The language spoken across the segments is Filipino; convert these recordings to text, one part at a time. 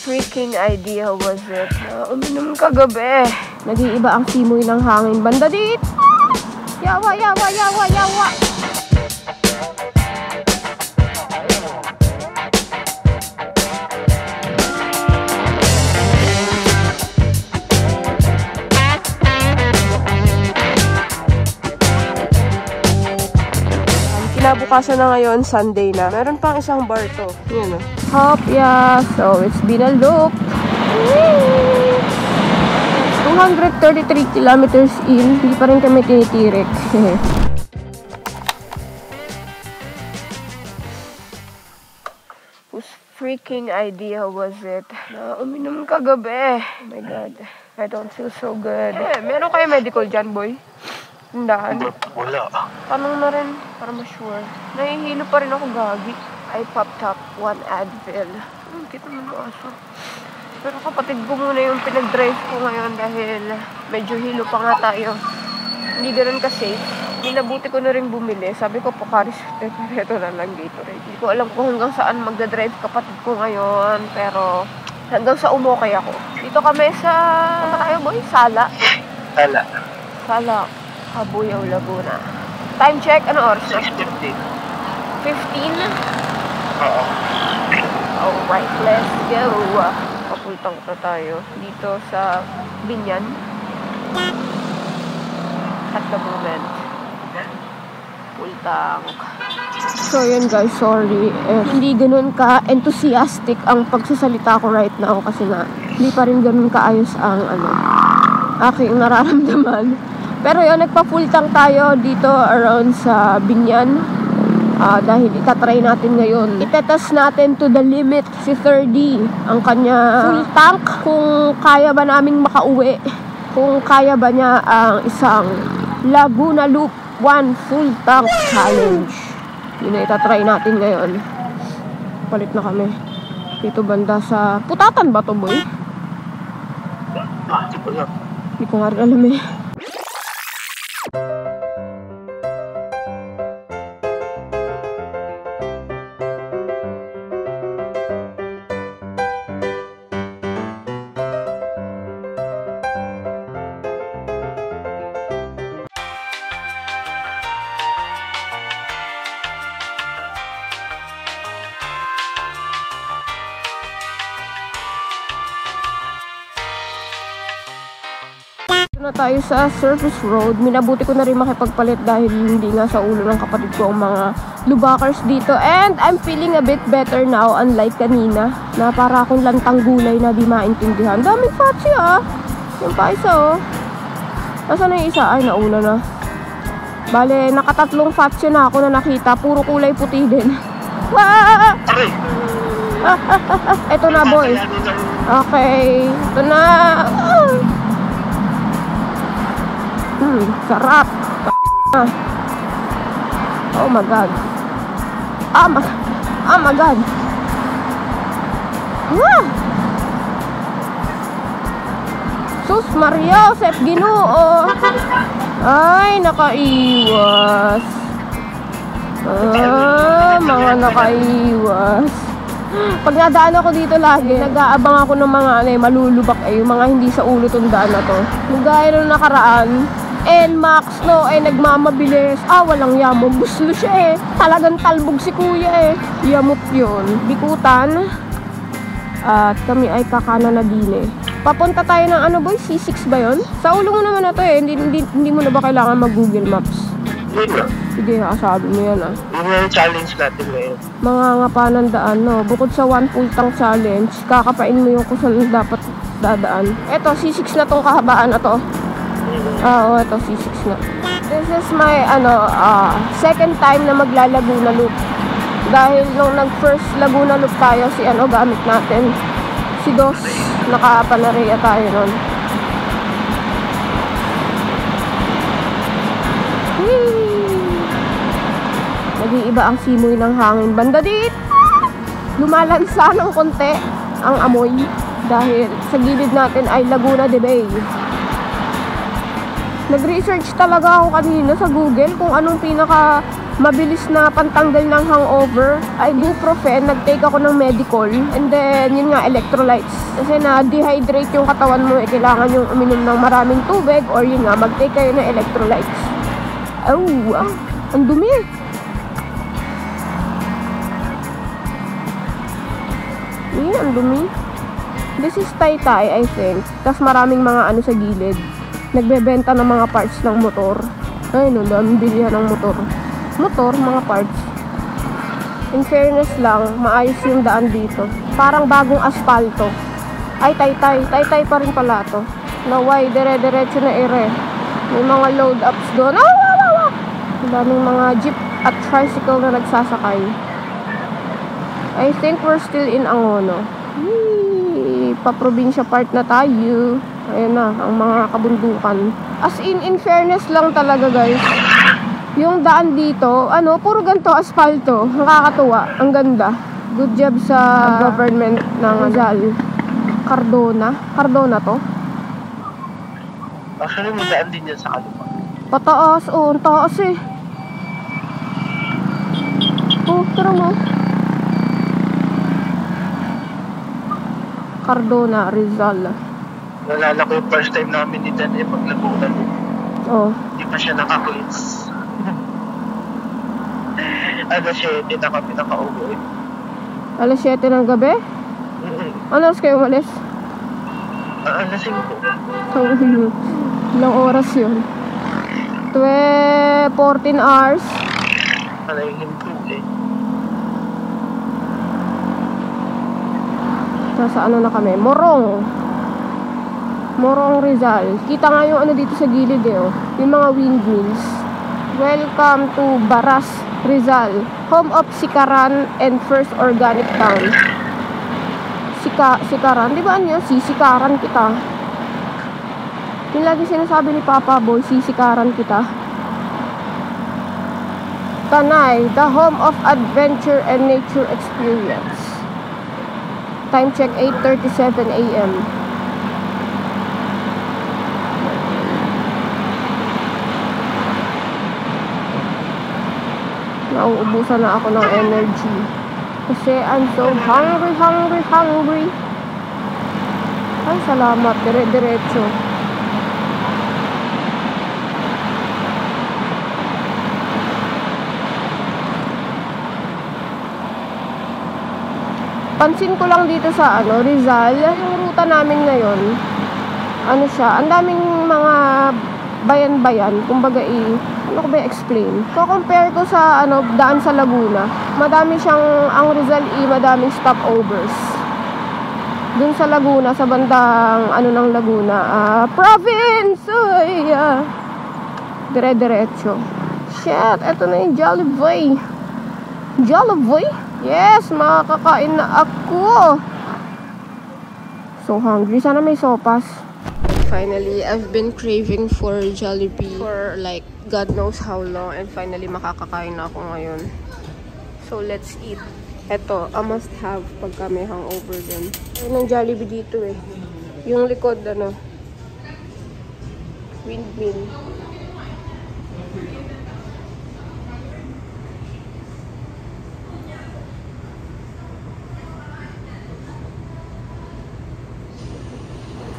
freaking idea was it? Uminom kagabi. Nag-iiba ang simoy ng hangin banda dito. Yawa, yawa, yawa, yawa. Kinabukasan na ngayon, Sunday na. Meron pang isang bar to. Yan o. Hop, yeah. So, it's been a loop. 233 kilometers in. Hindi pa rin kami tinitirik. Whose freaking idea was it? Uminom kagabi. Oh my God. I don't feel so good. Meron kayo medical dyan, boy? Tindahan? Wala. Tanong na rin, para ma-sure. Nahihilo pa rin ako, gagi. I popped up 1 Advil. Kita mo na aso. Pero kapatid ko muna yung pinag-drive ko ngayon dahil medyo hilo pa nga tayo. Hindi ganun ka-safe. Minabuti ko na rin bumili. Sabi ko, Pocari Sute, ito na lang Gatorade. Hindi ko alam kung hanggang saan magdadrive kapatid ko ngayon. Pero hanggang sa umokay ako. Dito kami sa, ano tayo boy? Sala? Sala. Sala. Cabuyao, Laguna. Time check, ano oras na? 6:15. 15? Oo. Alright, let's go. Papultang na tayo dito sa Binyan. At the moment. Pultang. So yun guys, sorry. Hindi ganun ka-enthusiastic ang pagsasalita ko right now kasi nga hindi pa rin ganun kaayos ang aking nararamdaman. Pero yun, nagpa-full tank tayo dito around sa Binyan. Dahil itatry natin ngayon. Itetest natin to the limit si 30 ang kanya full tank. Kung kaya ba naming makauwi. Kung kaya ba niya ang isang Laguna Loop 1 full tank challenge. Yun na itatry natin ngayon. Palit na kami. Dito banda sa Putatan ba to boy? Hindi ko nga rin alam eh. Na tayo sa surface road. Minabuti ko na rin makipagpalit dahil hindi nga sa ulo ng kapatid ko ang mga lubakers dito. And I'm feeling a bit better now, unlike kanina na para akong lantang gulay na di maintindihan. Daming fatsi yung pa isa Nasaan na yung isa? Ay, nauna na. Bale, nakatatlong fatsi na ako na nakita. Puro kulay puti din. Ito na boy. Okay. Ito na. Sarap. Oh my God. Oh my God. Sus Maria, Sep Ginoo. Ay, nakaiwas. Mga nakaiwas. Pag nadaan ako dito lagi, nag-aabang ako ng mga malulubak yung mga hindi sa ulo tong daan na to. Gaya nung nakaraan, NMAX, no, nagmamabilis. Walang yamong. Gusto siya Talagang talbog si kuya Yamot yun. Bikutan. At kami ay kakana na din Papunta tayo ng ano boy? C6 ba yun? Sa ulo mo naman na to Hindi mo na ba kailangan mag-Google Maps? Sige, sabi mo yan Yun yung challenge natin ngayon. Mga ngapanan daan, no? Bukod sa 1 full tank challenge, kakapain mo yung kung saan dapat dadaan. Eto, C6 na tong kahabaan na to. Oo, ito C6 na. This is my second time na maglalaguna loop. Dahil nung nag-first Laguna loop tayo, gamit natin. Si Dos, nakapanarea tayo nun. Nag-iiba ang simoy ng hangin banda dito. Lumalansa ng konti ang amoy dahil sa gilid natin ay Laguna de Bay. Nag-research talaga ako kanina sa Google kung anong pinaka mabilis na pantanggal ng hangover, ibuprofen, nag-take ako ng Medicol, and then, yun nga, electrolytes. Kasi na-dehydrate yung katawan mo, kailangan yung uminom ng maraming tubig, or yun nga, mag-take kayo ng electrolytes. Oh, ang dumi. Ang dumi. This is Taytay, I think. Tapos maraming mga ano sa gilid. Nagbebenta ng mga parts ng motor. Ay, no, daming bilihan ng motor. Motor, mga parts. In fairness lang, maayos yung daan dito. Parang bagong aspalto. Ay, Taytay. Taytay pa rin pala to. Naway, dire-diretso na ere. May mga load ups doon. Daming mga jeep at tricycle na nagsasakay. I think we're still in Angono. Pa-probinsya part na tayo. Ayan na, ang mga kabundukan. As in fairness lang talaga, guys. Yung daan dito, puro ganito, aspalto. Nakakatuwa. Ang ganda. Good job sa government ng Rizal. Cardona to? Actually, may daan din yan sa kaliwa. Pataas, ang taas eh. Tara mo. Cardona, Rizal. Nalala ko yung first time namin ni Dan pag nagulan. Hindi pa siya naka-quits. Alas 7 na kami nakauwi. Alas 7 ng gabi? Ano oras kayo umalis? Alas 5. Ilang oras yun? 14 hours. Yung hinto eh. Sa ano na kami? Morong Rizal. Kita nga yung dito sa gilid eh, yung mga windmills. Welcome to Baras, Rizal, home of Sikaran and first organic town. Sikaran, di ba niya? Sisikaran kita. Yung lagi sinasabi ni Papa Boy, sisikaran kita. Tanay, the home of adventure and nature experience. Time check 8:37 AM. Nauubusan na ako ng energy. Kasi I'm so hungry. Ay, salamat. Diretso. Pansin ko lang dito sa Rizal, yung ruta namin ngayon, ang daming mga bayan-bayan, kumbaga ano ko ba explain? So, compare ko sa daan sa Laguna, madami ang Rizal madaming stopovers. Dun sa Laguna, sa bandang ng Laguna, province! Dire-diretso. Shit, eto na yung Jollibee. Yes, makakakain na ako. So hungry. Sana may sopas. Finally, I've been craving for Jollibee for like God knows how long. And finally, makakakain na ako ngayon. So let's eat. Eto, a must have pagka may hangover din. Ayun ang Jollibee dito eh. Yung likod, windmill.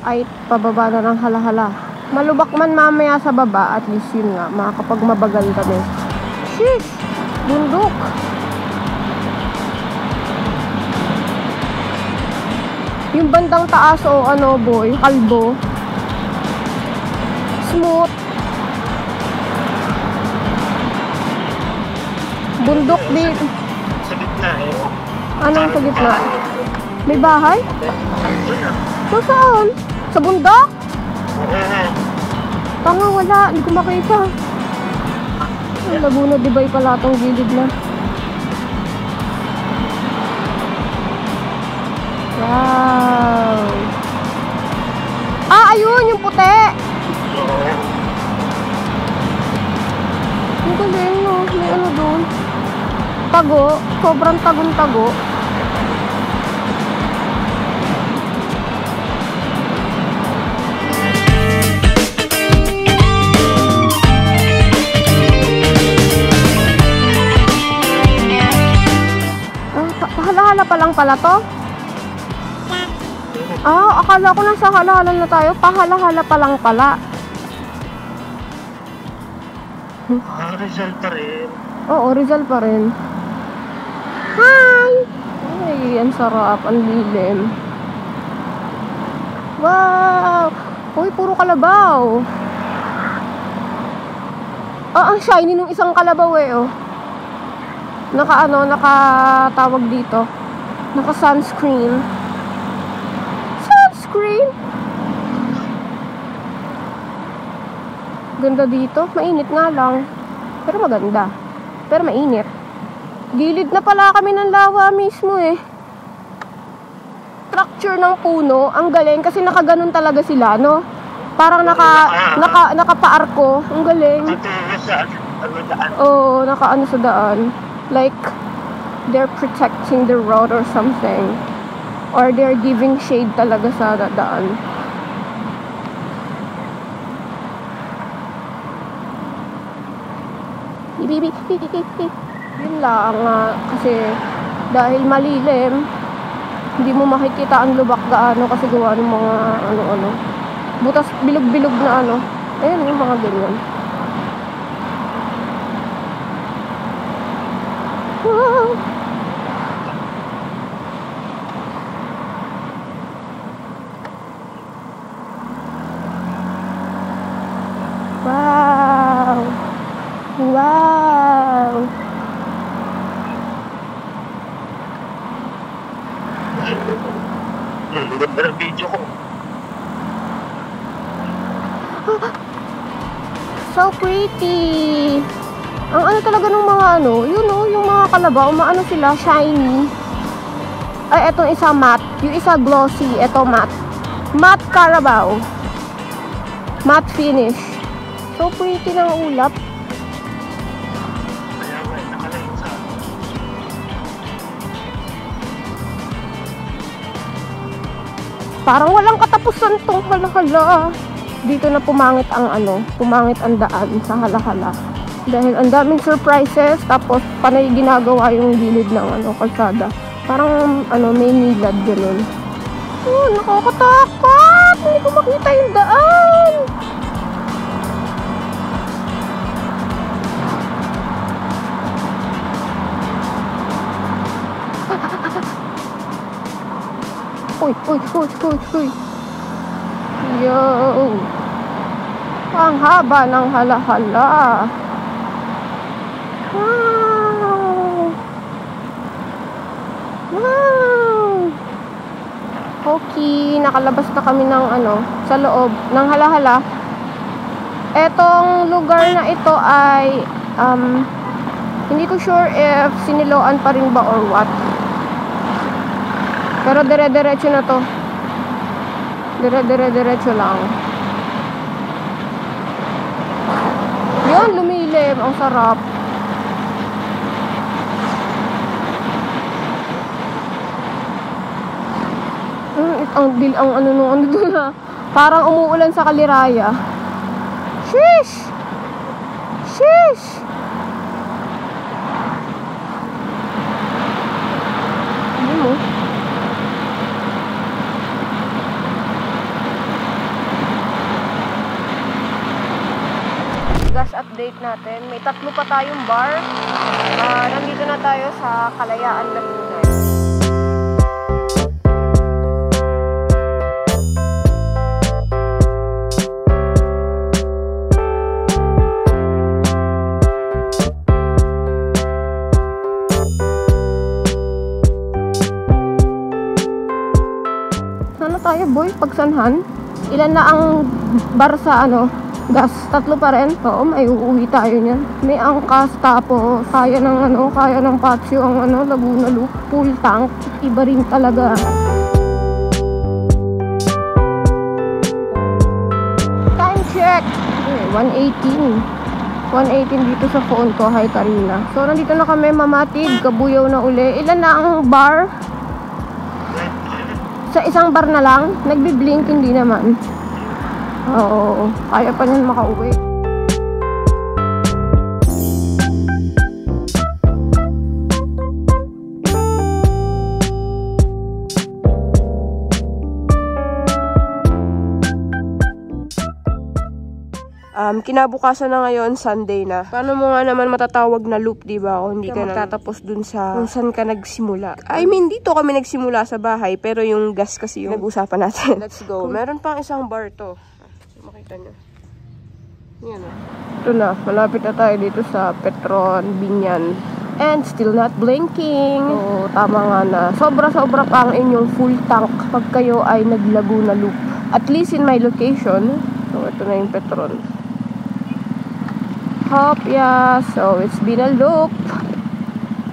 Ay, pababa na ng halahala. Malubak man mamaya sa baba, at least yun nga, makakapagmabagal kami. Sheesh! Bundok! Yung bandang taas boy, kalbo. Smooth. Bundok din. Sa gitna eh. Anong sa gitna? May bahay? So, saan? Sa bundok? Tanga, wala. Hindi ko makita. Laguna, Dibay pala itong gilid na. Wow. Ayun! Yung puti! Ang galing, no? May doon. Tago. Sobrang tagong-tago. Pahala-hala pa lang pala to? Ah, akala ko nasa hala-hala na tayo. Pahala-hala pa lang pala. Rizal pa rin. Oo, Rizal pa rin. Hi! Ay, ang sarap. Ang lilim. Wow! Uy, puro kalabaw. Ah, ang shiny nung isang kalabaw eh, oh. Nakatawag dito. Naka-sunscreen. Sunscreen? Ganda dito. Mainit nga lang. Pero maganda. Pero mainit. Gilid na pala kami ng lawa mismo eh. Structure ng puno, ang galing kasi nakaganon talaga sila, no? Parang nakapaarko. Ang galing. Oo, nakaano sa daan. Like, they're protecting the road or something. Or they're giving shade talaga sa daan. Yun lang kasi dahil malilim, hindi mo makikita ang lubak gaano kasi gawa ng mga ano-ano. Butas, bilog-bilog na ano. Ayan yung mga ganyan. Wow! Wow! Wow! Ganda ng video ko. So pretty! Ang ano talaga ng mga ano, yun o, yung mga kalabaw, maano sila, shiny. Ay, etong isa matte. Yung isa glossy, eto matte. Matte Carabao. Matte finish. So pretty ng ulap. Kaya nga, nakalayo sa Parang walang katapusan tong hala-hala. Dito na pumangit ang daan sa hala-hala. Dahil ang daming surprises, tapos panay ginagawa yung gilid ng kalsada. Parang may nilad ganun. Oh, nakakatakot! Hindi ko makita yung daan! Uy! Yo! Ang haba ng hala-hala. Wow! Okay, nakalabas na kami ng sa loob ng hala-hala. Etong lugar na ito ay hindi ko sure if siniloan pa rin ba or what. Pero dire-diretso na to. Dire-diretso lang. Yun, lumilim. Ang sarap. Ang ano doon ha. Parang umuulan sa Kaliraya. Sheesh! Sheesh! Ano mo? Gas update natin. May 3 pa tayong bar. Nandito na tayo sa Kalayaan Laguna. Sana tayo boy, pagsanhan. Ilan na ang bar sa gas? 3 pa rin. Oo, may uuwi tayo niyan. May angkas, tapos kaya ng patio ang Laguna Loop. Full tank. Iba rin talaga. Time check! 1:18 dito sa phone ko. Hi Karina. So, nandito na kami, Mamatig. Kabuyaw na uli. Ilan na ang bar? Sa isang bar na lang? Nagbi-blink, hindi naman. Oo, kaya pa niyan makauwi. Kinabukasan na ngayon, Sunday na. Paano mo nga naman matatawag na loop, diba? Kung hindi ka magtatapos dun sa kung saan ka nagsimula. I mean, dito kami nagsimula sa bahay, pero yung gas kasi yung nag-usapan natin. Let's go. Meron pang isang bar to. Makita nyo. Yan o. Ito na, malapit na tayo dito sa Petron, Binyan. And still not blinking. So, tama nga na. Sobra-sobra pa ang inyong full tank pag kayo ay nag-Laguna Loop. At least in my location. So, ito na yung Petron. Hop, yeah. So, it's been a loop.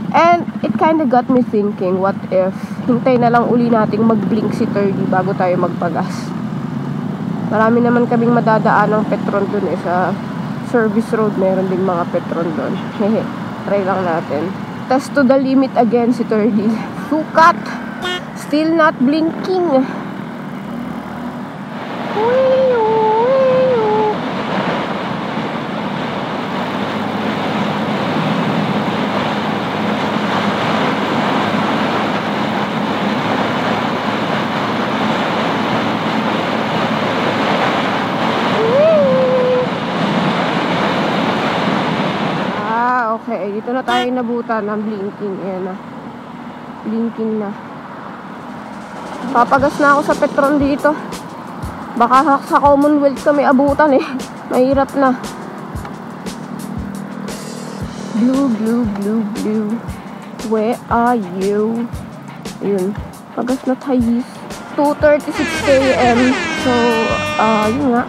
And it kinda got me thinking, what if hintay na lang uli nating mag-blink si 30 bago tayo magpagas. Marami naman kaming madadaan ng Petron dun eh. Sa service road, meron ding mga Petron dun. Hehe. Try lang natin. Test to the limit again si 30. Sukat! Still not blinking. Okay, dito na tayo nabutan ng blinking. Ayan na. Blinking na. Papagas na ako sa Petron dito. Baka sa Commonwealth kami abutan eh. Mahirap na. Blue, blue, blue, blue. Where are you? Ayun. Pagas na tayo. 2:36 AM. So, yun nga.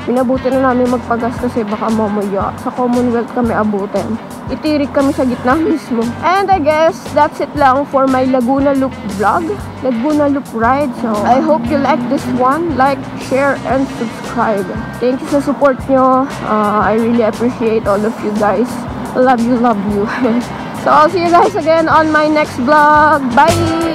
Pinabutin na namin magpagas kasi baka mamaya sa Commonwealth kami abutin. Itirik kami sa gitna mismo. And I guess that's it lang for my Laguna Loop vlog. Laguna Loop ride. So, I hope you like this one. Like, share, and subscribe. Thank you sa support nyo. I really appreciate all of you guys. Love you, love you. So, I'll see you guys again on my next vlog. Bye!